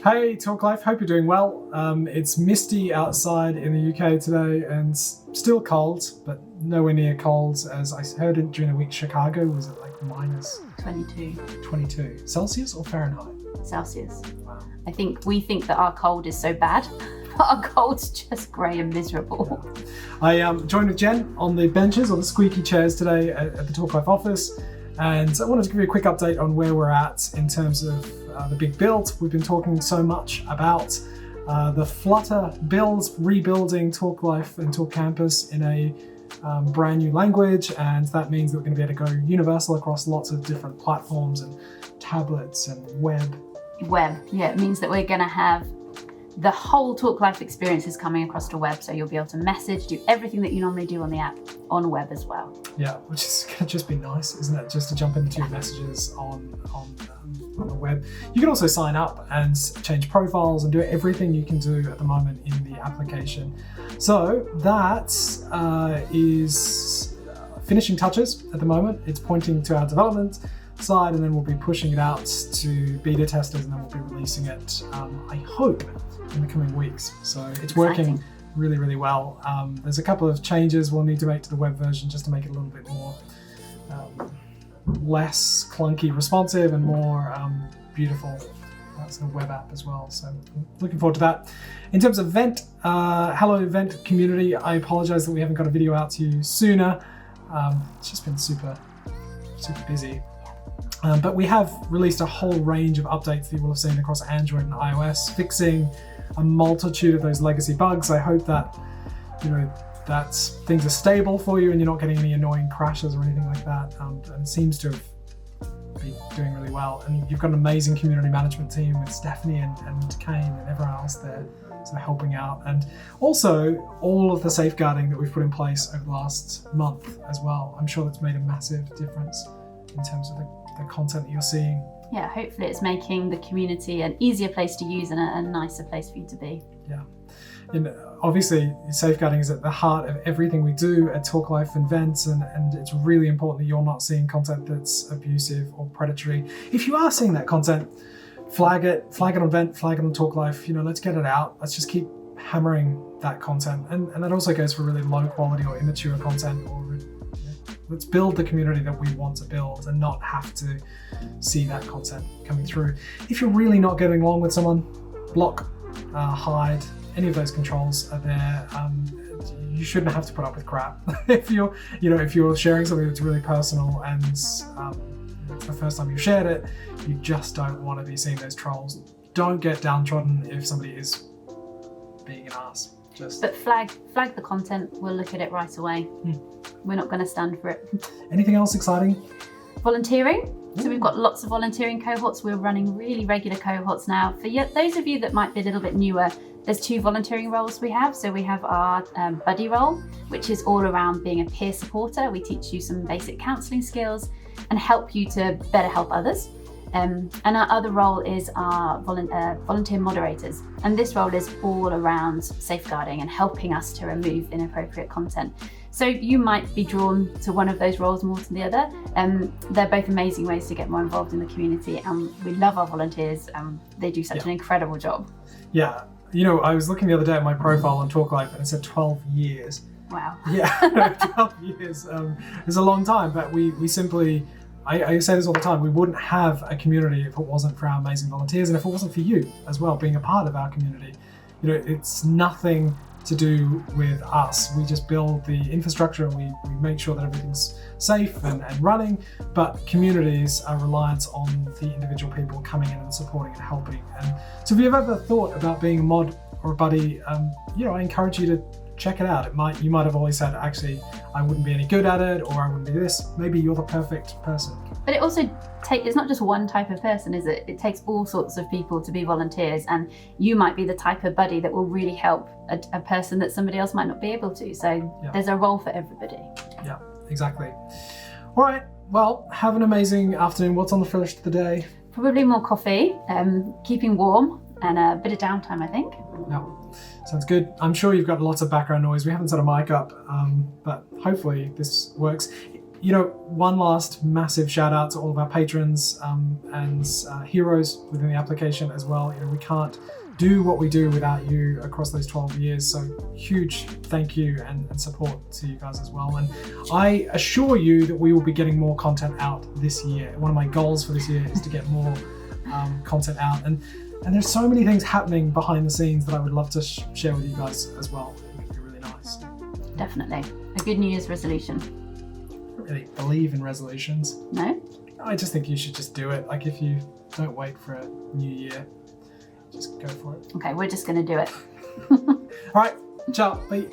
Hey, TalkLife, hope you're doing well. It's misty outside in the UK today and still cold, but nowhere near cold as I heard it during the week. Chicago was at like minus 22 Celsius or Fahrenheit? Celsius. Wow. We think that our cold is so bad, but our cold's just grey and miserable. Yeah. I joined with Jen on the benches or the squeaky chairs today at the TalkLife office, and I wanted to give you a quick update on where we're at in terms of the big build. We've been talking so much about the Flutter build, rebuilding TalkLife and Talk Campus in a brand new language, and that means that we're going to be able to go universal across lots of different platforms and tablets and web. Yeah, it means that we're going to have the whole TalkLife experience is coming across to web, so you'll be able to message, do everything that you normally do on the app on web as well. Yeah, which is going to just be nice, isn't it? Just to jump into your messages on the web. You can also sign up and change profiles and do everything you can do at the moment in the application. So that is finishing touches at the moment. It's pointing to our development side, and then we'll be pushing it out to beta testers, and then we'll be releasing it, I hope, in the coming weeks. So it's working really, really well. There's a couple of changes we'll need to make to the web version just to make it a little bit more less clunky responsive and more beautiful sort of web app as well. So I'm looking forward to that. In terms of Vent, hello Vent community, I apologize that we haven't got a video out to you sooner. It's just been super busy. But we have released a whole range of updates that you will have seen across Android and iOS, fixing a multitude of those legacy bugs. I hope that that things are stable for you and you're not getting any annoying crashes or anything like that. And it seems to have been doing really well. And you've got an amazing community management team with Stephanie and Kane and everyone else there, so helping out. And also all of the safeguarding that we've put in place over the last month as well. I'm sure that's made a massive difference in terms of the content that you're seeing. Yeah, hopefully it's making the community an easier place to use and a nicer place for you to be. Yeah. And obviously safeguarding is at the heart of everything we do at TalkLife and Vents, and it's really important that you're not seeing content that's abusive or predatory. If you are seeing that content, flag it on Vent, flag it on TalkLife, let's get it out. Let's just keep hammering that content. And that also goes for really low quality or immature content, or let's build the community that we want to build and not have to see that content coming through. If you're really not getting along with someone, block, hide, any of those controls are there. You shouldn't have to put up with crap. if you're sharing something that's really personal and it's the first time you shared it, you just don't want to be seeing those trolls. Don't get downtrodden if somebody is being an ass. But flag the content, we'll look at it right away. We're not going to stand for it. Anything else exciting? Volunteering. So we've got lots of volunteering cohorts. We're running really regular cohorts now. For those of you that might be a little bit newer, there's 2 volunteering roles we have. So we have our buddy role, which is all around being a peer supporter. We teach you some basic counselling skills and help you to better help others. And our other role is our volunteer moderators. And this role is all around safeguarding and helping us to remove inappropriate content. So you might be drawn to one of those roles more than the other. They're both amazing ways to get more involved in the community. And we love our volunteers. They do such an incredible job. Yeah. I was looking the other day at my profile on TalkLife and it said 12 years. Wow. Yeah, 12 years is a long time, but we simply, I say this all the time, we wouldn't have a community if it wasn't for our amazing volunteers and if it wasn't for you as well, being a part of our community. It's nothing to do with us. We just build the infrastructure and we make sure that everything's safe and running, but communities are reliant on the individual people coming in and supporting and helping. And so if you've ever thought about being a mod or a buddy, I encourage you to check it out. You might have always said, actually, I wouldn't be any good at it, or I wouldn't do this. Maybe you're the perfect person. But it also it's not just one type of person, is it? It takes all sorts of people to be volunteers, and you might be the type of buddy that will really help a person that somebody else might not be able to. So there's a role for everybody. Yeah, exactly. All right, well, have an amazing afternoon. What's on the first of the day? Probably more coffee, keeping warm, and a bit of downtime, I think. Yeah, sounds good. I'm sure you've got lots of background noise. We haven't set a mic up, but hopefully this works. one last massive shout out to all of our patrons and heroes within the application as well. We can't do what we do without you across those 12 years. So huge thank you and support to you guys as well. And I assure you that we will be getting more content out this year. One of my goals for this year is to get more content out. And there's so many things happening behind the scenes that I would love to share with you guys as well. It would be really nice. Definitely. A good New Year's resolution. I don't really believe in resolutions. No? I just think you should just do it. Like, if you don't wait for a new year, just go for it. Okay, we're just going to do it. All right, ciao, bye.